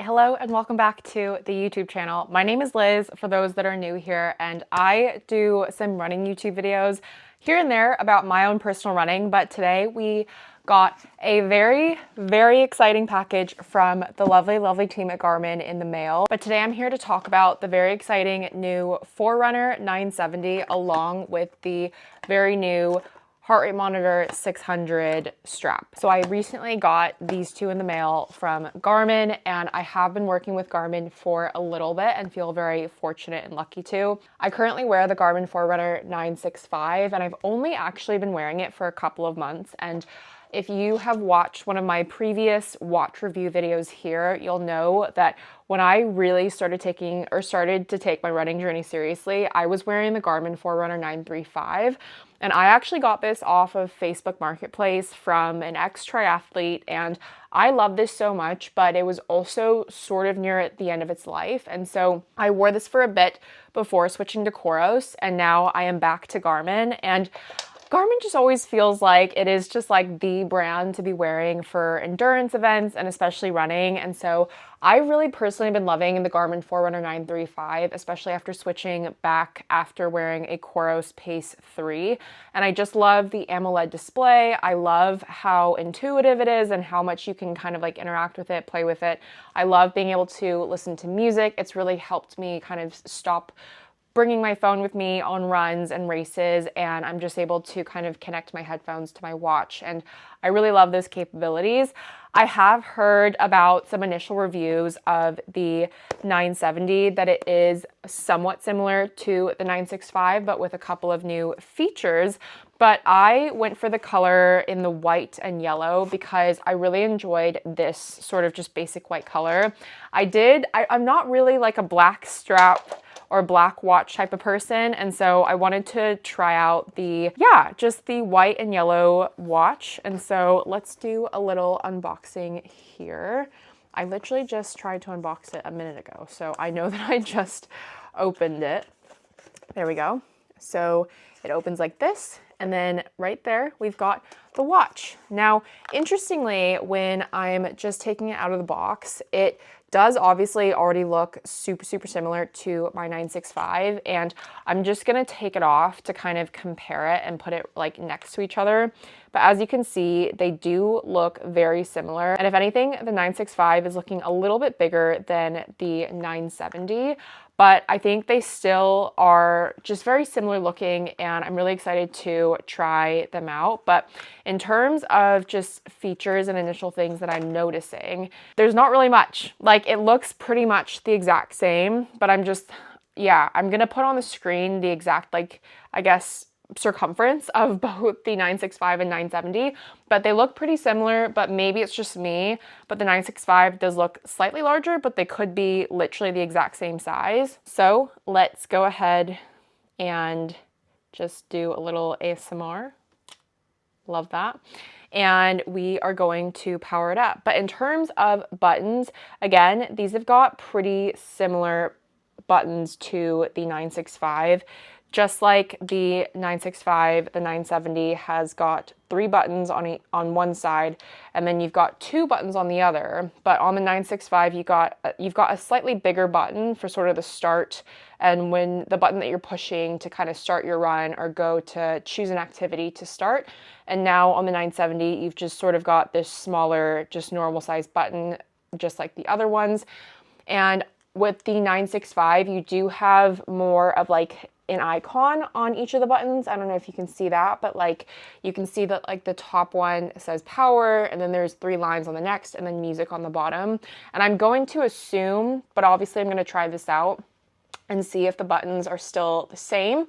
Hello and welcome back to the YouTube channel. My name is Liz for those that are new here, and I do some running YouTube videos here and there about my own personal running, but today we got a very exciting package from the lovely team at Garmin in the mail. But today I'm here to talk about the very exciting new Forerunner 970 along with the very new heart rate monitor 600 strap. So I recently got these two in the mail from Garmin, and I have been working with Garmin for a little bit and feel very fortunate and lucky to. I currently wear the Garmin Forerunner 965, and I've only actually been wearing it for a couple of months. And if you have watched one of my previous watch review videos here, you'll know that when I really started to take my running journey seriously, I was wearing the Garmin Forerunner 935. And I actually got this off of Facebook Marketplace from an ex-triathlete, and I love this so much, but it was also sort of near at the end of its life. And so I wore this for a bit before switching to Coros, and now I am back to Garmin. And Garmin just always feels like it is just like the brand to be wearing for endurance events and especially running. And so I've really personally been loving the Garmin Forerunner 935, especially after switching back after wearing a Coros Pace 3. And I just love the AMOLED display. I love how intuitive it is and how much you can kind of like interact with it, play with it. I love being able to listen to music. It's really helped me kind of stop bringing my phone with me on runs and races, and I'm just able to kind of connect my headphones to my watch, and I really love those capabilities. I have heard about some initial reviews of the 970 that it is somewhat similar to the 965, but with a couple of new features. But I went for the color in the white and yellow because I really enjoyed this sort of just basic white color. I'm not really like a black strap or black watch type of person, and so I wanted to try out just the white and yellow watch. And so let's do a little unboxing here. I literally just tried to unbox it a minute ago, so I know that I just opened it. There we go. So it opens like this, and then right there we've got the watch. Now, interestingly, when I'm just taking it out of the box, it does obviously already look super similar to my 965, and I'm just gonna take it off to kind of compare it and put it like next to each other. But as you can see, they do look very similar. And if anything, the 965 is looking a little bit bigger than the 970, but I think they still are just very similar looking, and I'm really excited to try them out. But in terms of just features and initial things that I'm noticing, there's not really much. Like, it looks pretty much the exact same, but I'm gonna put on the screen the exact, like, I guess, circumference of both the 965 and 970, but they look pretty similar. But maybe it's just me, but the 965 does look slightly larger, but they could be literally the exact same size. So let's go ahead and just do a little ASMR. Love that. And we are going to power it up. But in terms of buttons, again, these have got pretty similar buttons to the 965. Just like the 965, the 970 has got 3 buttons on one side, and then you've got 2 buttons on the other. But on the 965, you've got a slightly bigger button for sort of the start, and when the button that you're pushing to kind of start your run or go to choose an activity to start. And now on the 970, you've just sort of got this smaller, just normal size button, just like the other ones. And with the 965, you do have more of like an icon on each of the buttons. I don't know if you can see that, but like you can see that like the top one says power, and then there's 3 lines on the next, and then music on the bottom. And I'm going to assume, but obviously I'm going to try this out and see if the buttons are still the same.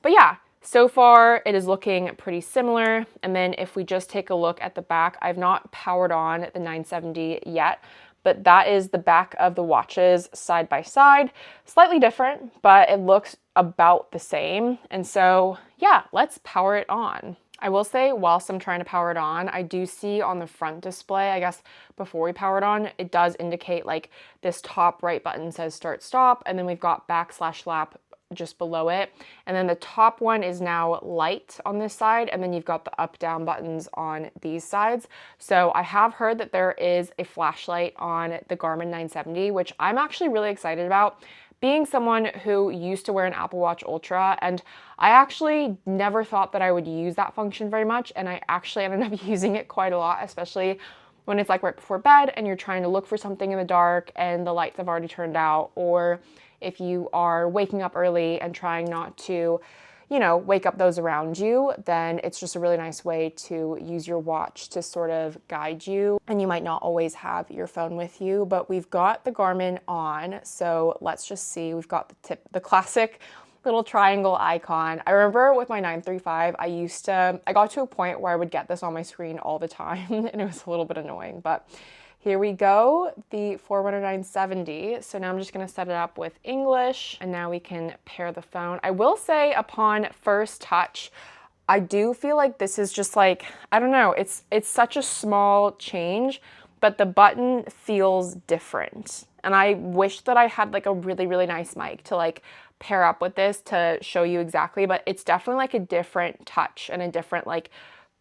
But yeah, so far it is looking pretty similar. And then if we just take a look at the back, I've not powered on the 970 yet, but that is the back of the watches side by side. Slightly different, but it looks about the same. And so yeah, let's power it on. I will say, whilst I'm trying to power it on, I do see on the front display, I guess before we power it on, it does indicate like this top right button says start stop, and then we've got back/lap just below it. And then the top one is now light on this side, and then you've got the up down buttons on these sides. So I have heard that there is a flashlight on the Garmin 970, which I'm actually really excited about. Being someone who used to wear an Apple Watch Ultra, and I actually never thought that I would use that function very much, and I actually ended up using it quite a lot, especially when it's like right before bed and you're trying to look for something in the dark and the lights have already turned out, or if you are waking up early and trying not to, you know, wake up those around you, then it's just a really nice way to use your watch to sort of guide you. And you might not always have your phone with you, but we've got the Garmin on. So let's just see, we've got the classic little triangle icon. I remember with my 935, I got to a point where I would get this on my screen all the time and it was a little bit annoying, but here we go, the Forerunner 970. So now I'm just gonna set it up with English, and now we can pair the phone. I will say upon first touch, I do feel like this is just like, I don't know, it's such a small change, but the button feels different. And I wish that I had like a really, really nice mic to like pair up with this to show you exactly, but it's definitely like a different touch and a different like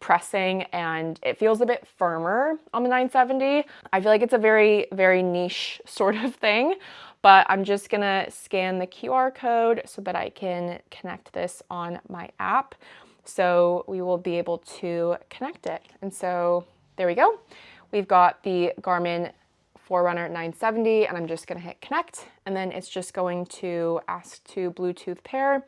pressing, and it feels a bit firmer on the 970. I feel like it's a very, very niche sort of thing, but I'm just gonna scan the QR code so that I can connect this on my app. So we will be able to connect it. And so there we go. We've got the Garmin Forerunner 970, and I'm just gonna hit connect, and then it's just going to ask to Bluetooth pair,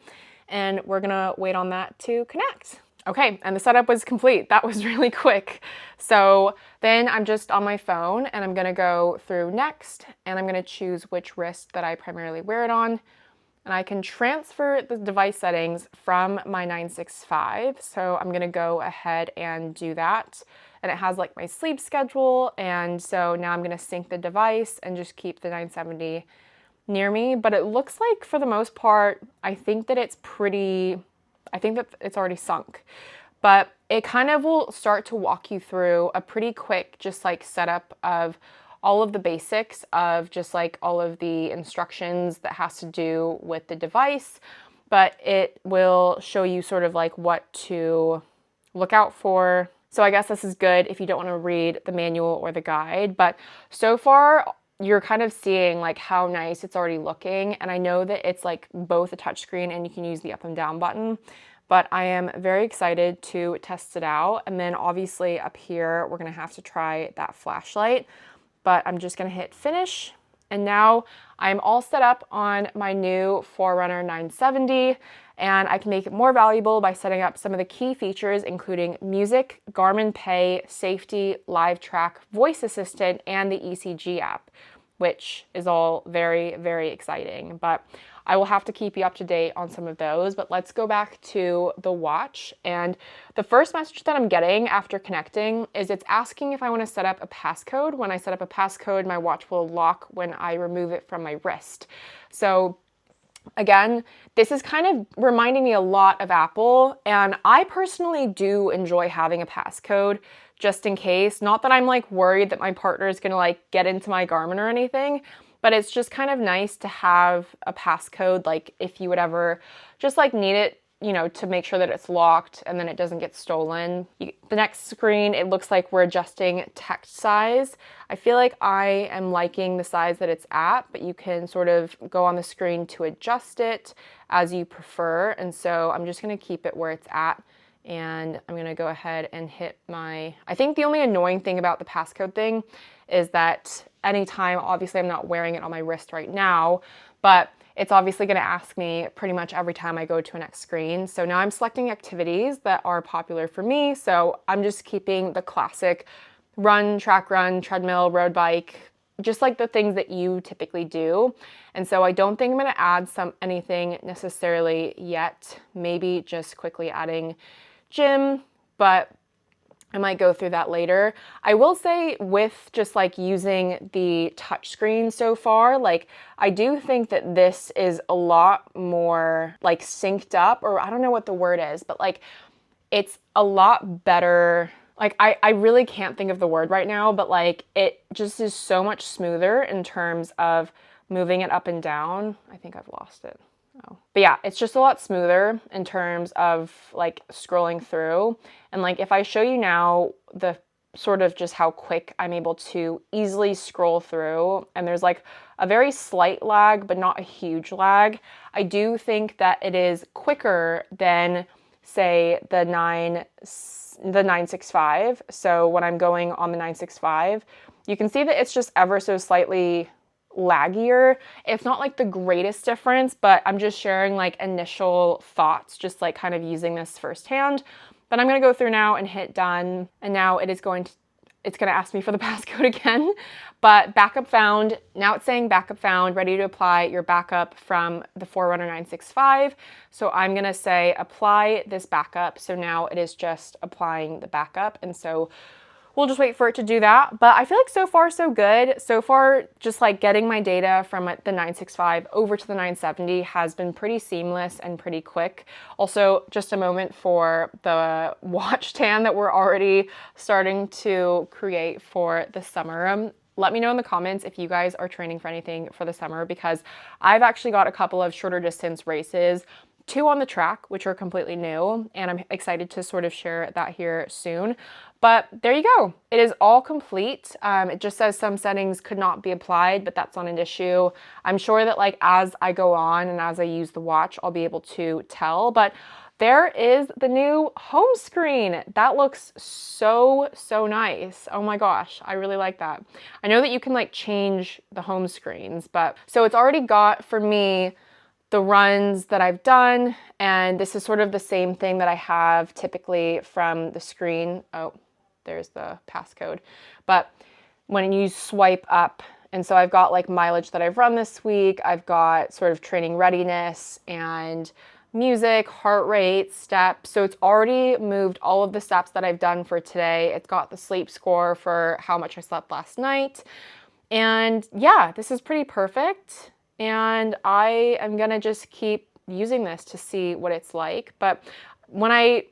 and we're gonna wait on that to connect. Okay, and the setup was complete. That was really quick. So then I'm just on my phone and I'm gonna go through next, and I'm gonna choose which wrist that I primarily wear it on. And I can transfer the device settings from my 965. So I'm gonna go ahead and do that. And it has like my sleep schedule. And so now I'm gonna sync the device and just keep the 970 near me. But it looks like for the most part, I think that it's already sunk, but it kind of will start to walk you through a pretty quick, just like setup of all of the basics of just like all of the instructions that has to do with the device, but it will show you sort of like what to look out for. So I guess this is good if you don't want to read the manual or the guide, but so far you're kind of seeing like how nice it's already looking. And I know that it's like both a touchscreen and you can use the up and down button, but I am very excited to test it out. And then obviously up here, we're gonna have to try that flashlight, but I'm just gonna hit finish. And now I'm all set up on my new Forerunner 970, and I can make it more valuable by setting up some of the key features, including music, Garmin Pay, safety, live track, voice assistant, and the ECG app, which is all very, very exciting. But I will have to keep you up to date on some of those, but let's go back to the watch. And the first message that I'm getting after connecting is it's asking if I want to set up a passcode. When I set up a passcode, my watch will lock when I remove it from my wrist. So again, this is kind of reminding me a lot of Apple, and I personally do enjoy having a passcode just in case. Not that I'm like worried that my partner is gonna like get into my Garmin or anything, but it's just kind of nice to have a passcode, like if you would ever just like need it, you know, to make sure that it's locked and then it doesn't get stolen. The next screen, it looks like we're adjusting text size. I feel like I am liking the size that it's at, but you can sort of go on the screen to adjust it as you prefer. And so I'm just gonna keep it where it's at. And I'm gonna go ahead and hit I think the only annoying thing about the passcode thing is that anytime, obviously I'm not wearing it on my wrist right now, but it's obviously gonna ask me pretty much every time I go to a next screen. So now I'm selecting activities that are popular for me. So I'm just keeping the classic run, track run, treadmill, road bike, just like the things that you typically do. And so I don't think I'm gonna add anything necessarily yet, maybe just quickly adding gym, but I might go through that later. I will say with just like using the touch screen so far, like I do think that this is a lot more like synced up, or I don't know what the word is, but like it's a lot better. Like I really can't think of the word right now, but like it just is so much smoother in terms of moving it up and down. I think I've lost it. But yeah, it's just a lot smoother in terms of like scrolling through. And like if I show you now the sort of just how quick I'm able to easily scroll through, and there's like a very slight lag, but not a huge lag. I do think that it is quicker than say the 965. So when I'm going on the 965, you can see that it's just ever so slightly laggier. It's not like the greatest difference, but I'm just sharing like initial thoughts, just like kind of using this firsthand. But I'm going to go through now and hit done. And now it's going to ask me for the passcode again, but backup found. Now it's saying backup found, ready to apply your backup from the Forerunner 965. So I'm going to say apply this backup. So now it is just applying the backup. And so we'll just wait for it to do that. But I feel like so far so good. So far, just like getting my data from the 965 over to the 970 has been pretty seamless and pretty quick. Also, just a moment for the watch tan that we're already starting to create for the summer. Let me know in the comments if you guys are training for anything for the summer, because I've actually got a couple of shorter distance races, 2 on the track, which are completely new, and I'm excited to sort of share that here soon. But there you go. It is all complete. It just says some settings could not be applied, but that's not an issue. I'm sure that like as I go on and as I use the watch, I'll be able to tell. But there is the new home screen. That looks so, so nice. Oh my gosh, I really like that. I know that you can like change the home screens, but so it's already got for me the runs that I've done, and this is sort of the same thing that I have typically from the screen. Oh, there's the passcode. But when you swipe up, and so I've got like mileage that I've run this week, I've got sort of training readiness and music, heart rate, steps. So it's already moved all of the steps that I've done for today. It's got the sleep score for how much I slept last night. And yeah, this is pretty perfect. And I am gonna just keep using this to see what it's like. But when I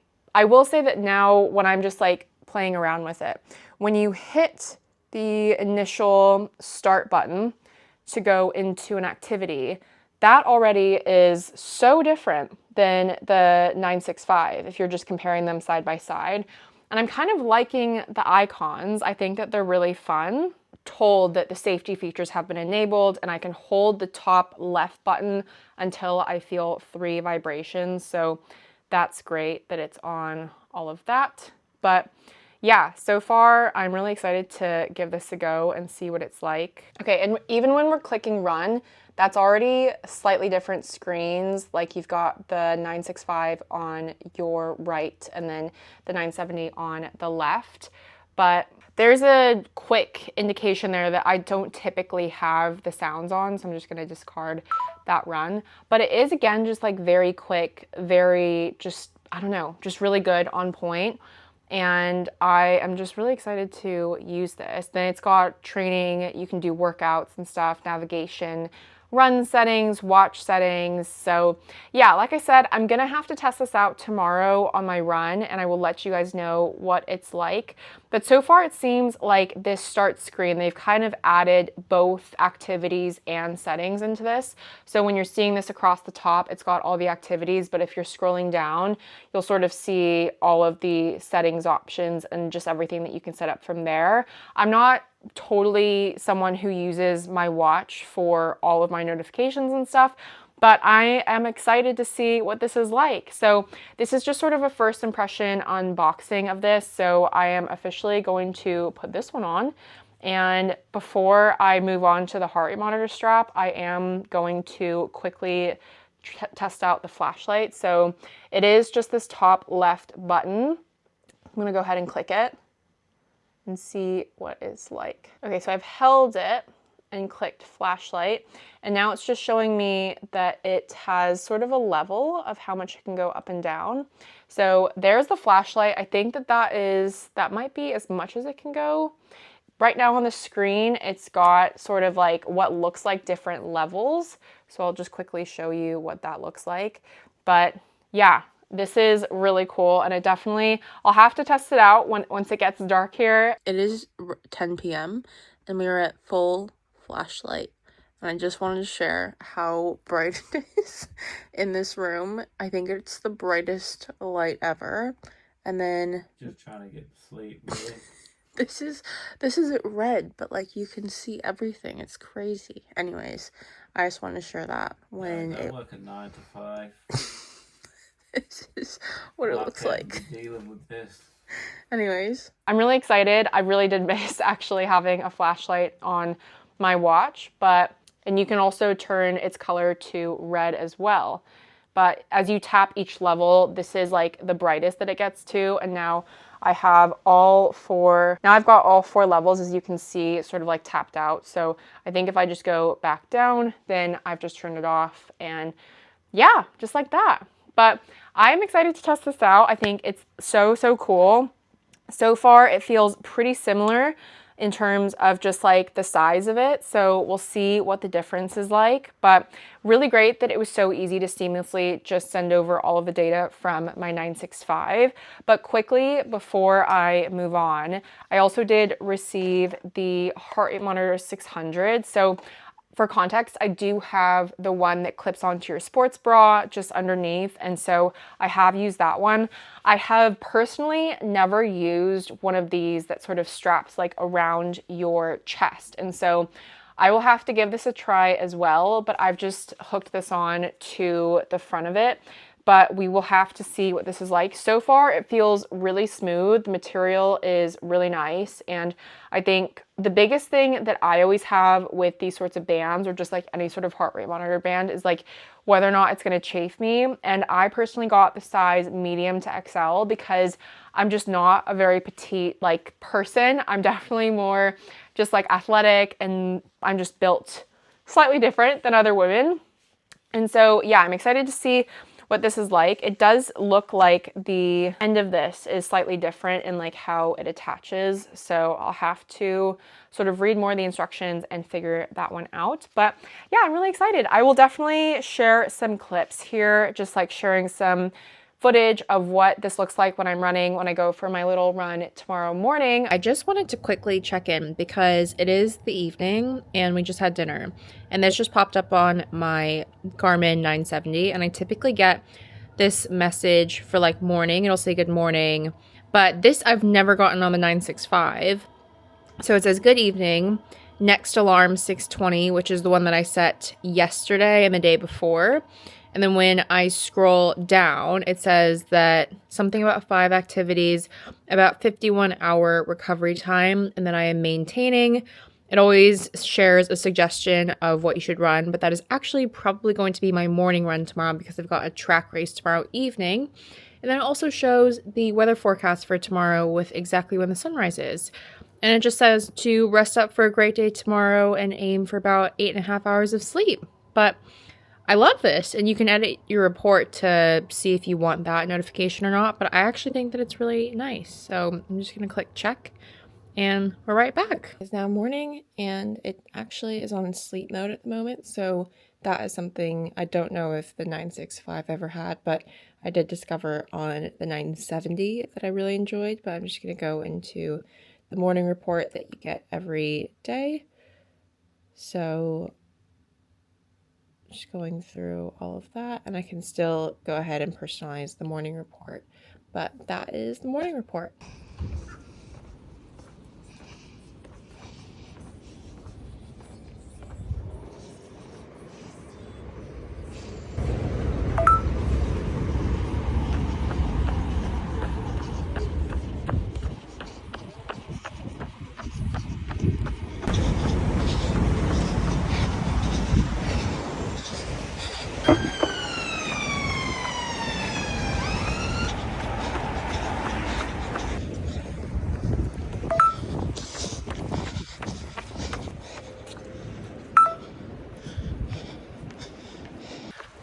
will say that now when I'm just like playing around with it, when you hit the initial start button to go into an activity, that already is so different than the 965 if you're just comparing them side by side. And I'm kind of liking the icons. I think that they're really fun. Told that the safety features have been enabled, and I can hold the top left button until I feel 3 vibrations. So that's great that it's on all of that. But yeah, so far I'm really excited to give this a go and see what it's like. Okay, and even when we're clicking run, that's already slightly different screens. Like you've got the 965 on your right and then the 970 on the left. But there's a quick indication there that I don't typically have the sounds on, so I'm just gonna discard that run. But it is, again, just like very quick, very just, I don't know, just really good, on point. And I am just really excited to use this. Then it's got training, you can do workouts and stuff, navigation, run settings, watch settings. So yeah, like I said, I'm gonna have to test this out tomorrow on my run, and I will let you guys know what it's like. But so far it seems like this start screen, they've kind of added both activities and settings into this. So when you're seeing this across the top, it's got all the activities, but if you're scrolling down, you'll sort of see all of the settings options and just everything that you can set up from there. I'm not totally someone who uses my watch for all of my notifications and stuff, but I am excited to see what this is like. So this is just sort of a first impression unboxing of this. So I am officially going to put this one on. And before I move on to the heart rate monitor strap, I am going to quickly test out the flashlight. So it is just this top left button. I'm gonna go ahead and click it and see what it's like. Okay, so I've held it and clicked flashlight, and now it's just showing me that it has sort of a level of how much it can go up and down. So there's the flashlight. I think that might be as much as it can go. Right now on the screen, it's got sort of like what looks like different levels. So I'll just quickly show you what that looks like. But yeah, this is really cool, and I'll have to test it out once it gets dark here. It is 10 p.m. and we are at full flashlight. And I just wanted to share how bright it is in this room. I think it's the brightest light ever. And then just trying to get to sleep, really. this is red, but like you can see everything. It's crazy. Anyways, I just wanted to share that when I work a 9 to 5. This is what it looks like. Dealing with this. Anyways, I'm really excited. I really did miss actually having a flashlight on my watch, and you can also turn its color to red as well. But as you tap each level, this is like the brightest that it gets to. And now I've got all 4 levels, as you can see, sort of like tapped out. So I think if I just go back down, then I've just turned it off, and yeah, just like that. But I'm excited to test this out. I think it's so cool. So far, it feels pretty similar in terms of just like the size of it. So we'll see what the difference is like, but really great that it was so easy to seamlessly just send over all of the data from my 965. But quickly, before I move on, I also did receive the heart rate monitor 600. So for context, I do have the one that clips onto your sports bra just underneath, and so I have used that one. I have personally never used one of these that sort of straps like around your chest, and so I will have to give this a try as well, but I've just hooked this on to the front of it. But we will have to see what this is like. So far, it feels really smooth. The material is really nice. And I think the biggest thing that I always have with these sorts of bands, or just like any sort of heart rate monitor band, is like whether or not it's gonna chafe me. And I personally got the size medium to XL because I'm just not a very petite like person. I'm definitely more just like athletic, and I'm just built slightly different than other women. And so, yeah, I'm excited to see what this is like. It does look like the end of this is slightly different in like how it attaches. So I'll have to sort of read more of the instructions and figure that one out. But yeah, I'm really excited. I will definitely share some clips here, just like sharing some footage of what this looks like when I'm running, when I go for my little run tomorrow morning. I just wanted to quickly check in because it is the evening and we just had dinner, and this just popped up on my Garmin 970, and I typically get this message for like morning. It'll say good morning, but this I've never gotten on the 965. So it says good evening, next alarm 6:20, which is the one that I set yesterday and the day before. And then when I scroll down, it says that something about 5 activities, about 51-hour recovery time, and that I am maintaining. It always shares a suggestion of what you should run, but that is actually probably going to be my morning run tomorrow because I've got a track race tomorrow evening. And then it also shows the weather forecast for tomorrow with exactly when the sunrise is. And it just says to rest up for a great day tomorrow and aim for about 8.5 hours of sleep. But I love this, and you can edit your report to see if you want that notification or not, but I actually think that it's really nice. So I'm just going to click check, and we're right back. It's now morning, and it actually is on sleep mode at the moment, so that is something I don't know if the 965 ever had, but I did discover on the 970 that I really enjoyed. But I'm just going to go into the morning report that you get every day. So just going through all of that, and I can still go ahead and personalize the morning report, but that is the morning report.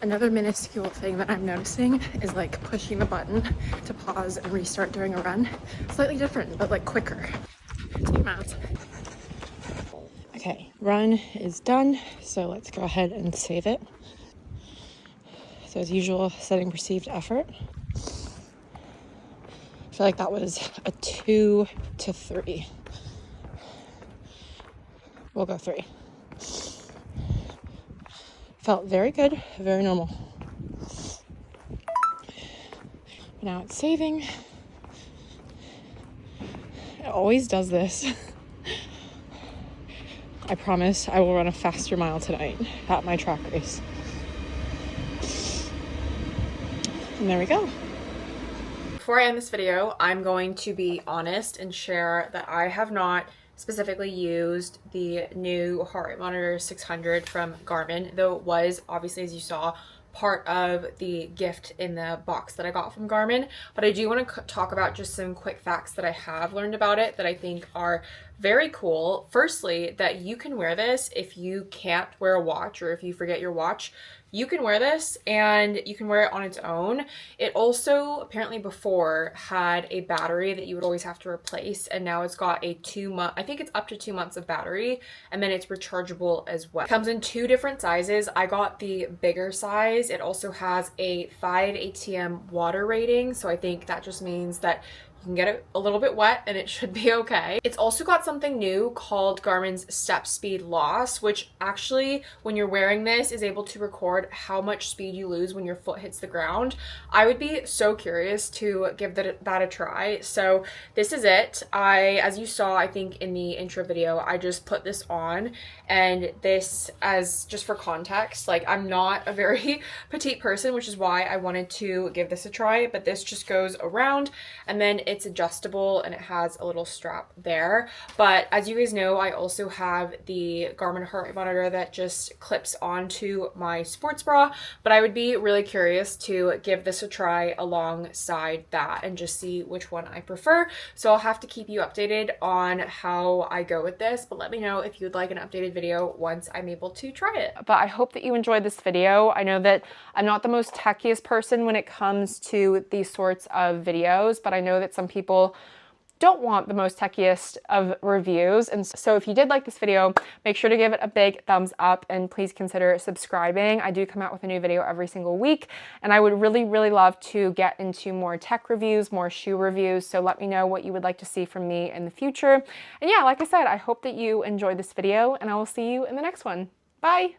Another minuscule thing that I'm noticing is like pushing the button to pause and restart during a run. Slightly different, but like quicker. Take math. Okay, run is done, so let's go ahead and save it. So as usual, setting perceived effort. I feel like that was a 2 to 3. We'll go 3. Felt very good, very normal. Now it's saving. It always does this. I promise I will run a faster mile tonight at my track race. And there we go. Before I end this video, I'm going to be honest and share that I have not specifically used the new heart rate monitor 600 from Garmin, though it was obviously, as you saw, part of the gift in the box that I got from Garmin. But I do want to talk about just some quick facts that I have learned about it that I think are very cool. Firstly, that you can wear this if you can't wear a watch or if you forget your watch. You can wear this and you can wear it on its own. It also apparently before had a battery that you would always have to replace, and now it's got a 2-month, I think it's up to 2 months of battery, and then it's rechargeable as well. It comes in 2 different sizes. I got the bigger size. It also has a 5 ATM water rating, so I think that just means that you can get it a little bit wet and it should be okay. It's also got something new called Garmin's step speed loss, which actually, when you're wearing this, is able to record how much speed you lose when your foot hits the ground. I would be so curious to give that a try. So this is it. As you saw, I think in the intro video, I just put this on, and this, as just for context, like I'm not a very petite person, which is why I wanted to give this a try, but this just goes around and then it's adjustable and it has a little strap there. But as you guys know, I also have the Garmin heart rate monitor that just clips onto my sports bra, but I would be really curious to give this a try alongside that and just see which one I prefer. So I'll have to keep you updated on how I go with this, but let me know if you'd like an updated video once I'm able to try it. But I hope that you enjoyed this video. I know that I'm not the most techiest person when it comes to these sorts of videos, but I know that some people don't want the most techiest of reviews. And so if you did like this video, make sure to give it a big thumbs up and please consider subscribing. I do come out with a new video every single week, and I would really, really love to get into more tech reviews, more shoe reviews. So let me know what you would like to see from me in the future. And yeah, like I said, I hope that you enjoyed this video, and I will see you in the next one. Bye.